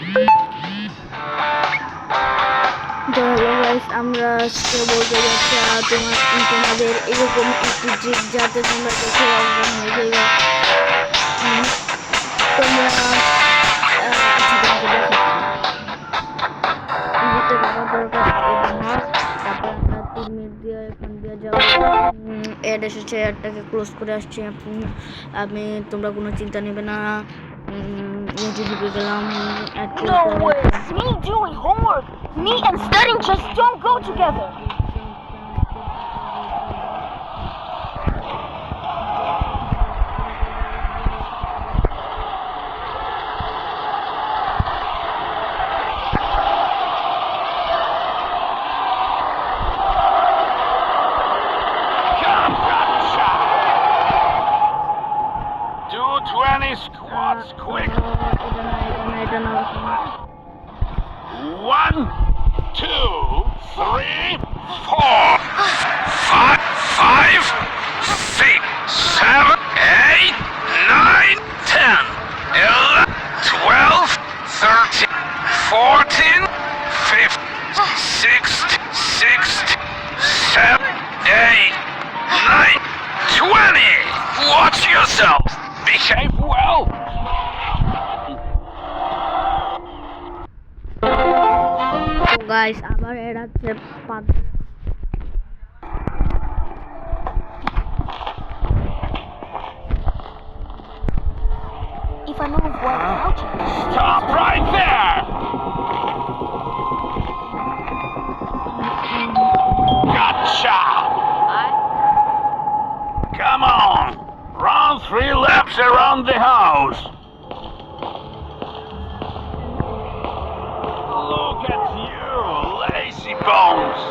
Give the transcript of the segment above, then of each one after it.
তো hello guys, আমরা আজকে বলতে যাচ্ছি তোমাদের এরকম একটি ট্রিক যাতে তোমরা দেখে অজ্ঞান হয়ে যাবে। তোমরা আচ্ছা তোমাকে দেখাচ্ছি। ইজিতে যাওয়ার দরকার না, তারপর আমরা 3 মিনিট দিয়ে এখান দিয়ে যাবো। অ্যাড এসেছে, অ্যাডটাকে ক্লোজ করে আসছি। আমি তোমরা কোনো চিন্তা নেবে না। ঢুকে গেলাম। No way! Me doing homework! Me and studying just don't go together! Gotcha! Do 20 squats quick. 1, 2, 3, 4, 5, 6, 7, 8, 9, 10, 11, 12, 13, 14, 15, 16, 17, 8, 9, 20. Watch yourself. Behave well. Guys আবার এরা হচ্ছে If I move well, I'll change. Stop right there. Gotcha. Come on. Run 3 laps around the house. Look at you, lazy bones.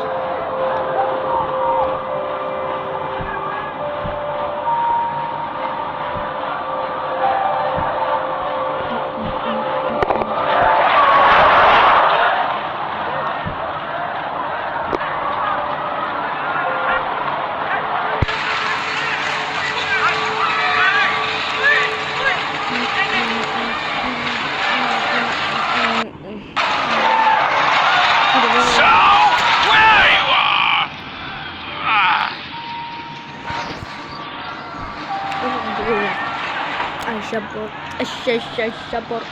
So, where you are? Sabor.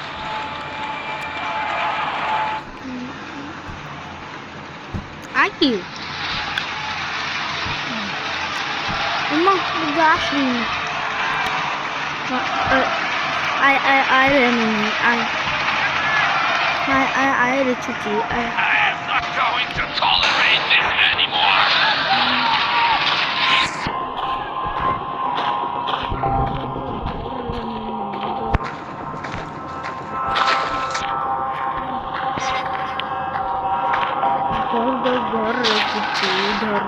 Aqui. Uma gashi. I Chuchi. I am not going to tolerate this anymore. ধর কুত্তি ধর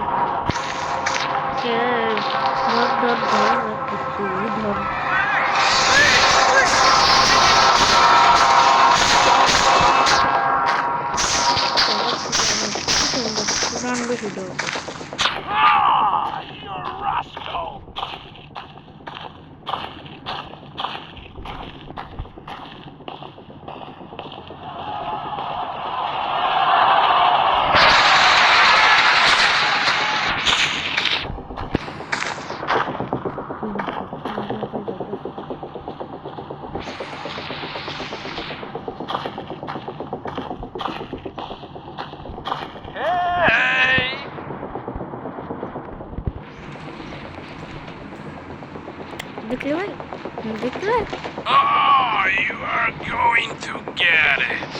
কুত্তি ধর Ah, you rascal. Hey! দেখলে Oh, you are going to get it.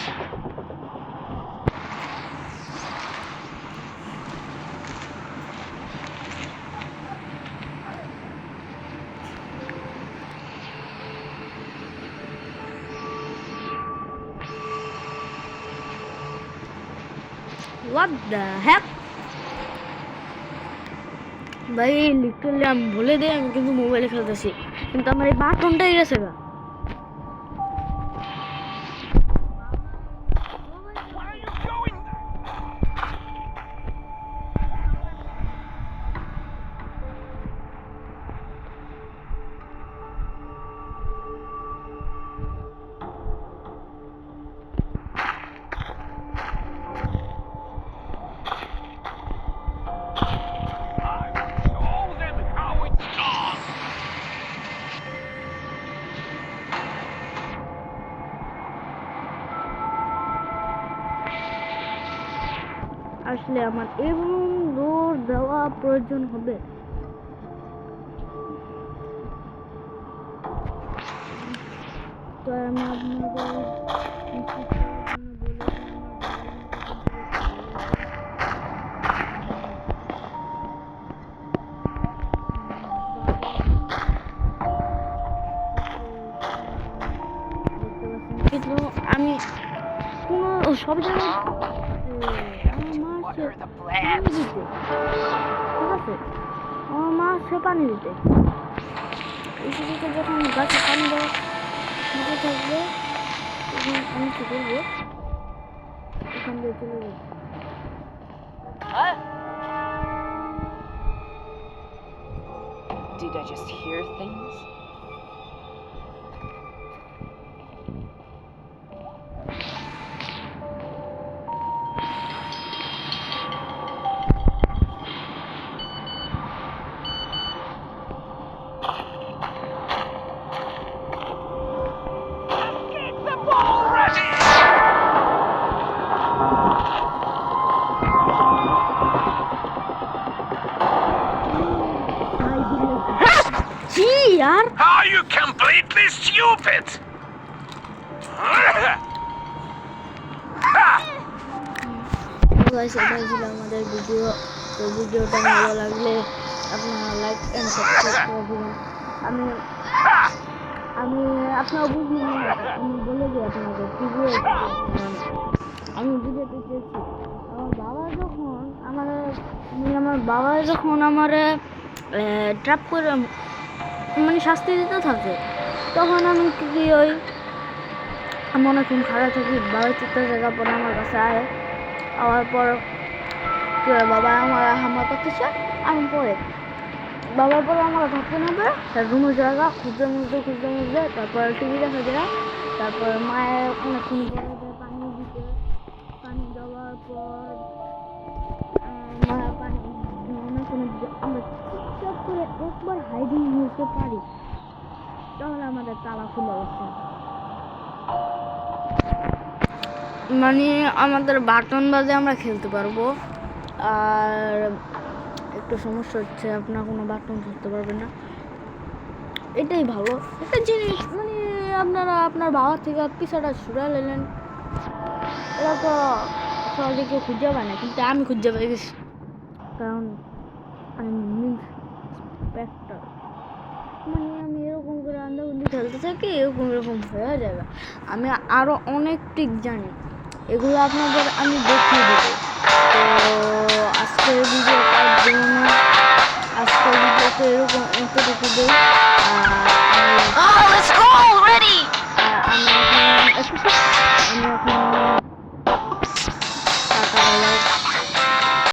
What the heck? ভাই literally আমি বলে দেই, আমি কিন্তু মোবাইলে খেলতেছি, কিন্তু আমার এই বাটনটাই গেছে গা। Where are you going? আসলে আমার এমন দৌড় দেওয়া প্রয়োজন হবে। তো আমি আপনাদের কিন্তু আমি কোনো সব জায়গায় আমার মা What সে are the পানি plans? দিতে, ঠিক আছে, আমার মা সে পানি দিতে এসে থেকে যখন গাছে পানি দেওয়া দিতে থাকবে তখন আমি কী করবো, এখান দিয়ে চলে যাবো। Huh? Did I just hear things? Get the ball ready! জি यार, Are you completely stupid? Guys এটা ছিল আমাদের ভিডিও। তো ভিডিওটা ভালো লাগলে আপনারা লাইক এন্ড সাবস্ক্রাইব করে দিবেন। আমি আমি আপনারা বুঝলেন না, আমি বলে দিই আপনাকে কি বলতে আমি বুঝাতে চেয়েছি। আমার বাবা যখন আমার ট্র্যাপ করে মানে শাস্তি দিতে থাকে, তখন আমি কি ওই আমি অনেকক্ষণ খারাপ থাকি, বাবা চিত্র জায়গা পরে আমার কাছে আয়, আওয়ার পর কি হয়, বাবা আমার করতেছে, আমি পরে বাবার পরে আমার থাকতে নেবে রুমের জায়গা খুঁজতে মুছতে তারপর টিভি দেখা যায়, তারপর মায়ের অনেকক্ষণ পরে যায় পানি দিতে, পানি দেওয়ার পর মায়ের পানি অনেকক্ষণ দিতে আমরা চুপচাপ করে একবার হাইডিং নিতে পারি, তাহলে আমাদের তালা খুলে বসে। মানে আমাদের বাটন বাজে আমরা খেলতে পারবো। আর একটু সমস্যা হচ্ছে আপনার কোনো বাটন ধরতে পারবেন না, এটাই ভালো একটা জিনিস। মানে আপনারা আপনার বাবা থেকে পিছাটা ছুড়ে নিলেন, এরা তো সহজে কেউ খুঁজে পায় না, কিন্তু আমি খুঁজে পেয়ে গেছি, কারণ আমি ইন্সপেক্টর। মানে আমি এরকম করে আন্দাবন্দি খেলতে থাকি, এরকম হয়ে যাবে। আমি আরও অনেক ট্রিক জানি, এগুলো আপনাদের আমি দেখিয়ে দেবো। তো আজকের ভিডিওতে এরকম এতটুকু দেই। আর